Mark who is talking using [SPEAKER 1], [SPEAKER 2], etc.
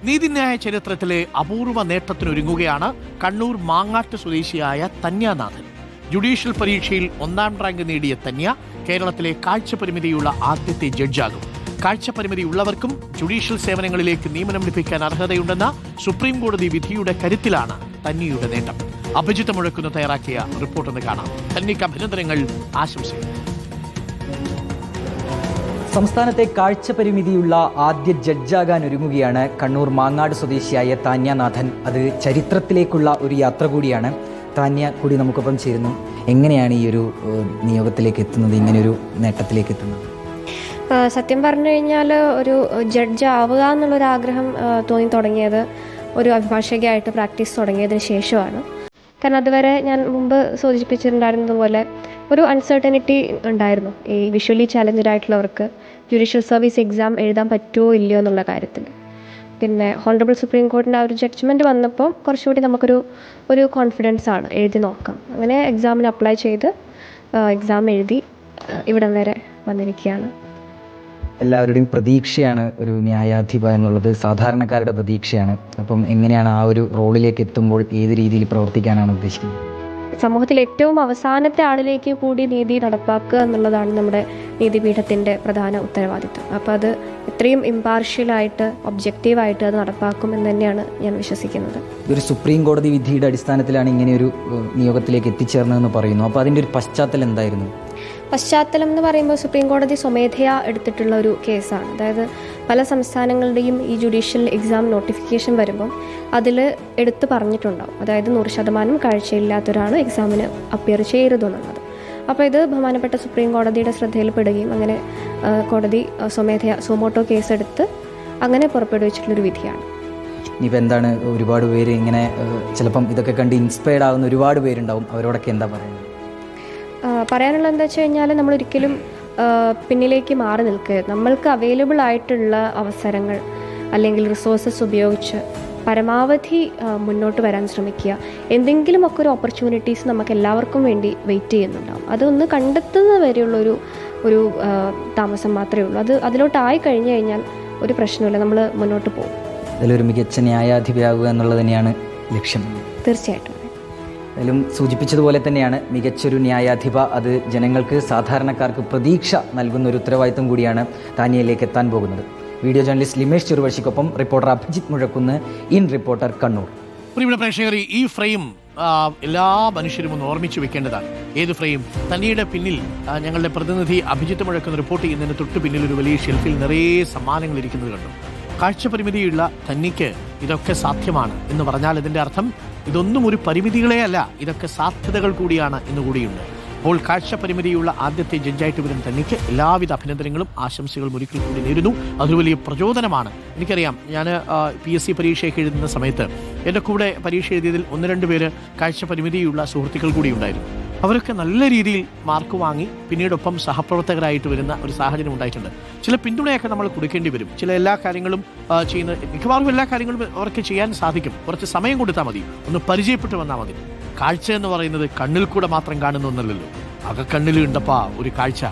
[SPEAKER 1] നീതിന്യായ ചരിത്രത്തിലെ അപൂർവ നേട്ടത്തിനൊരുങ്ങുകയാണ് കണ്ണൂർ മാങ്ങാട്ട് സ്വദേശിയായ തന്യാനാഥൻ. ജുഡീഷ്യൽ പരീക്ഷയിൽ 1ാം റാങ്ക് നേടിയ തന്യ കേരളത്തിലെ കാഴ്ചപരിമിതിയുള്ള ആദ്യത്തെ ജഡ്ജാകും. കാഴ്ചപരിമിതിയുള്ളവർക്കും ജുഡീഷ്യൽ സേവനങ്ങളിലേക്ക് നിയമനം ലഭിക്കാൻ അർഹതയുണ്ടെന്ന സുപ്രീം കോടതി വിധിയുടെ കരുത്തിലാണ് തന്യയുടെ നേട്ടം. അഭിജിത്ത് മുഴക്കുന്ന് തയ്യാറാക്കിയ റിപ്പോർട്ടൊന്ന് കാണാം. തന്യയ്ക്ക് അഭിനന്ദനങ്ങൾ, ആശംസകൾ.
[SPEAKER 2] സംസ്ഥാനത്തെ കാഴ്ചപരിമിതിയുള്ള ആദ്യ ജഡ്ജാകാൻ ഒരുങ്ങുകയാണ് കണ്ണൂർ മാങ്ങാട് സ്വദേശിയായ താന്യാനാഥൻ. അത് ചരിത്രത്തിലേക്കുള്ള ഒരു യാത്ര കൂടിയാണ്. താന്യ കൂടി നമുക്കൊപ്പം ചേരുന്നു. എങ്ങനെയാണ് ഈ ഒരു നിയോഗത്തിലേക്ക് എത്തുന്നത്, ഇങ്ങനെയൊരു നേട്ടത്തിലേക്ക് എത്തുന്നത്?
[SPEAKER 3] സത്യം പറഞ്ഞു കഴിഞ്ഞാൽ ഒരു ജഡ്ജ് ആവുക എന്നുള്ളൊരാഗ്രഹം തോന്നി തുടങ്ങിയത് ഒരു അഭിഭാഷകയായിട്ട് പ്രാക്ടീസ് തുടങ്ങിയതിന് ശേഷമാണ്. കാരണം അതുവരെ ഞാൻ മുമ്പ് സൂചിപ്പിച്ചിട്ടുണ്ടായിരുന്നതുപോലെ ഒരു അൺസർട്ടനിറ്റി ഉണ്ടായിരുന്നു ഈ വിഷ്വലി ചാലഞ്ചറായിട്ടുള്ളവർക്ക് ജുഡീഷ്യൽ സർവീസ് എക്സാം എഴുതാൻ പറ്റുമോ ഇല്ലയോ എന്നുള്ള കാര്യത്തിൽ. പിന്നെ ഹോണറബിൾ സുപ്രീം കോടതിൻ്റെ ആ ഒരു ജഡ്ജ്മെൻറ്റ് വന്നപ്പോൾ കുറച്ചുകൂടി നമുക്കൊരു കോൺഫിഡൻസ് ആണ്, എഴുതി നോക്കാം. അങ്ങനെ എക്സാമിന് അപ്ലൈ ചെയ്ത് എക്സാം എഴുതി ഇവിടം വരെ വന്നിരിക്കുകയാണ്.
[SPEAKER 2] എല്ലാവരുടെയും പ്രതീക്ഷയാണ് ഒരു ന്യായാധിപ എന്നുള്ളത്, സാധാരണക്കാരുടെ പ്രതീക്ഷയാണ്. അപ്പം എങ്ങനെയാണ് ആ ഒരു റോളിലേക്ക് എത്തുമ്പോൾ ഏത് രീതിയിൽ പ്രവർത്തിക്കാനാണ് ഉദ്ദേശിക്കുന്നത്?
[SPEAKER 3] സമൂഹത്തിൽ ഏറ്റവും അവസാനത്തെ ആളിലേക്ക് കൂടി നീതി നടപ്പാക്കുക എന്നുള്ളതാണ് നമ്മുടെ നീതിപീഠത്തിൻ്റെ പ്രധാന ഉത്തരവാദിത്വം. അപ്പോൾ അത് എത്രയും ഇമ്പാർഷ്യലായിട്ട് ഒബ്ജക്റ്റീവായിട്ട് അത് നടപ്പാക്കും എന്ന് തന്നെയാണ് ഞാൻ വിശ്വസിക്കുന്നത്.
[SPEAKER 2] ഒരു സുപ്രീം കോടതി വിധിയുടെ അടിസ്ഥാനത്തിലാണ് ഇങ്ങനെയൊരു നിയോഗത്തിലേക്ക് എത്തിച്ചേർന്നതെന്ന് പറയുന്നു. അപ്പോൾ അതിൻ്റെ ഒരു പശ്ചാത്തലം എന്തായിരുന്നു?
[SPEAKER 3] പശ്ചാത്തലം എന്ന് പറയുമ്പോൾ സുപ്രീം കോടതി സ്വമേധയാ എടുത്തിട്ടുള്ള ഒരു കേസാണ്. അതായത് പല സംസ്ഥാനങ്ങളുടെയും ഈ ജുഡീഷ്യൽ എക്സാം നോട്ടിഫിക്കേഷൻ വരുമ്പം അതിൽ എടുത്തു പറഞ്ഞിട്ടുണ്ടാവും, അതായത് 100% കാഴ്ചയില്ലാത്തൊരാൾ എക്സാമിന് അപ്പിയർ ചെയ്യരുതെന്നുള്ളത്. അപ്പോൾ ഇത് ബഹുമാനപ്പെട്ട സുപ്രീം കോടതിയുടെ ശ്രദ്ധയിൽപ്പെടുകയും അങ്ങനെ കോടതി സ്വമേധയാ സുമോട്ടോ കേസെടുത്ത് അങ്ങനെ പുറപ്പെടുവിച്ചിട്ടുള്ളൊരു വിധിയാണ്.
[SPEAKER 2] ഇനിയിപ്പോൾ എന്താണ്, ഒരുപാട് പേര് ഇങ്ങനെ ചിലപ്പം ഇതൊക്കെ കണ്ട് ഇൻസ്പയർഡ് ആകുന്ന ഒരുപാട് പേരുണ്ടാവും, അവരോടൊക്കെ എന്താ പറയുന്നത്?
[SPEAKER 3] പറയാനുള്ളത് എന്താ വെച്ച് കഴിഞ്ഞാൽ നമ്മളൊരിക്കലും പിന്നിലേക്ക് മാറി നിൽക്കരുത്. നമ്മൾക്ക് അവൈലബിൾ ആയിട്ടുള്ള അവസരങ്ങൾ അല്ലെങ്കിൽ റിസോഴ്സസ് ഉപയോഗിച്ച് പരമാവധി മുന്നോട്ട് വരാൻ ശ്രമിക്കുക. എന്തെങ്കിലുമൊക്കെ ഒരു ഓപ്പർച്യൂണിറ്റീസ് നമുക്ക് എല്ലാവർക്കും വേണ്ടി വെയിറ്റ് ചെയ്യുന്നുണ്ടാവും. അതൊന്ന് കണ്ടെത്തുന്നത് വരെയുള്ളൊരു താമസം മാത്രമേ ഉള്ളൂ. അതിലോട്ടായി കഴിഞ്ഞു കഴിഞ്ഞാൽ ഒരു പ്രശ്നമില്ല, നമ്മൾ മുന്നോട്ട് പോകും.
[SPEAKER 2] അതിലൊരു മികച്ച ന്യായാധിപയാകുക എന്നുള്ളത് തന്നെയാണ് ലക്ഷ്യം.
[SPEAKER 3] തീർച്ചയായിട്ടും.
[SPEAKER 2] അതിലും സൂചിപ്പിച്ചതുപോലെ തന്നെയാണ് മികച്ചൊരു ന്യായാധിപ. അത് ജനങ്ങൾക്ക്, സാധാരണക്കാർക്ക് പ്രതീക്ഷ നൽകുന്ന ഒരു ഉത്തരവാദിത്വം കൂടിയാണ് താന്യയിലേക്ക് എത്താൻ പോകുന്നത്. വീഡിയോ ജേർണലിസ്റ്റ് ലിമേഷ് ചെറുവഴിക്കൊപ്പം reporter Abhijith Muzhakkunnu, in reporter Kannur.
[SPEAKER 1] പ്രിയപ്പെട്ട പ്രേക്ഷകരെ, ഈ ഫ്രെയിം എല്ലാ മനുഷ്യരും ഒന്ന് ഓർമ്മിച്ചു വെക്കേണ്ടതാണ്. ഏത് ഫ്രെയിം? തനിയുടെ പിന്നിൽ ഞങ്ങളുടെ പ്രതിനിധി അഭിജിത്ത് മുഴക്കുന്ന് റിപ്പോർട്ട് ചെയ്യുന്നതിന് തൊട്ട് പിന്നിൽ ഒരു വലിയ ഷെൽഫിൽ നിറയെ സമ്മാനങ്ങൾ ഇരിക്കുന്നത് കണ്ടു. കാഴ്ചപരിമിതിയുള്ള തനിക്ക് ഇതൊക്കെ സാധ്യമാണ് എന്ന് പറഞ്ഞാൽ ഇതിൻ്റെ അർത്ഥം ഇതൊന്നും ഒരു പരിമിതികളെ അല്ല, ഇതൊക്കെ സാധ്യതകൾ കൂടിയാണ് എന്നുകൂടിയുണ്ട്. അപ്പോൾ കാഴ്ചപരിമിതിയുള്ള ആദ്യത്തെ ജഡ്ജായിട്ട് വരും തനിക്ക് എല്ലാവിധ അഭിനന്ദനങ്ങളും ആശംസകളും ഒരിക്കൽ കൂടി നേരുന്നു. അതൊരു വലിയ പ്രചോദനമാണ്. എനിക്കറിയാം, ഞാൻ PSC പരീക്ഷയൊക്കെ എഴുതുന്ന സമയത്ത് എൻ്റെ കൂടെ പരീക്ഷ എഴുതിയതിൽ 1-2 പേര് കാഴ്ചപരിമിതിയുള്ള സുഹൃത്തുക്കൾ കൂടി ഉണ്ടായിരുന്നു. അവരൊക്കെ നല്ല രീതിയിൽ മാർക്ക് വാങ്ങി പിന്നീടൊപ്പം സഹപ്രവർത്തകരായിട്ട് വരുന്ന ഒരു സാഹചര്യം ഉണ്ടായിട്ടുണ്ട്. ചില പിന്തുണയൊക്കെ നമ്മൾ കൊടുക്കേണ്ടി വരും. ചില എല്ലാ കാര്യങ്ങളും മിക്കവാറും എല്ലാ കാര്യങ്ങളും അവർക്ക് ചെയ്യാൻ സാധിക്കും. കുറച്ച് സമയം കൊടുത്താൽ മതി, ഒന്ന് പരിചയപ്പെട്ട് വന്നാൽ മതി. കാഴ്ച എന്ന് പറയുന്നത് കണ്ണിൽ കൂടെ മാത്രം കാണുന്ന ഒന്നല്ലല്ലോ, അകക്കണ്ണിൽ ഉണ്ടപ്പാ ഒരു കാഴ്ച.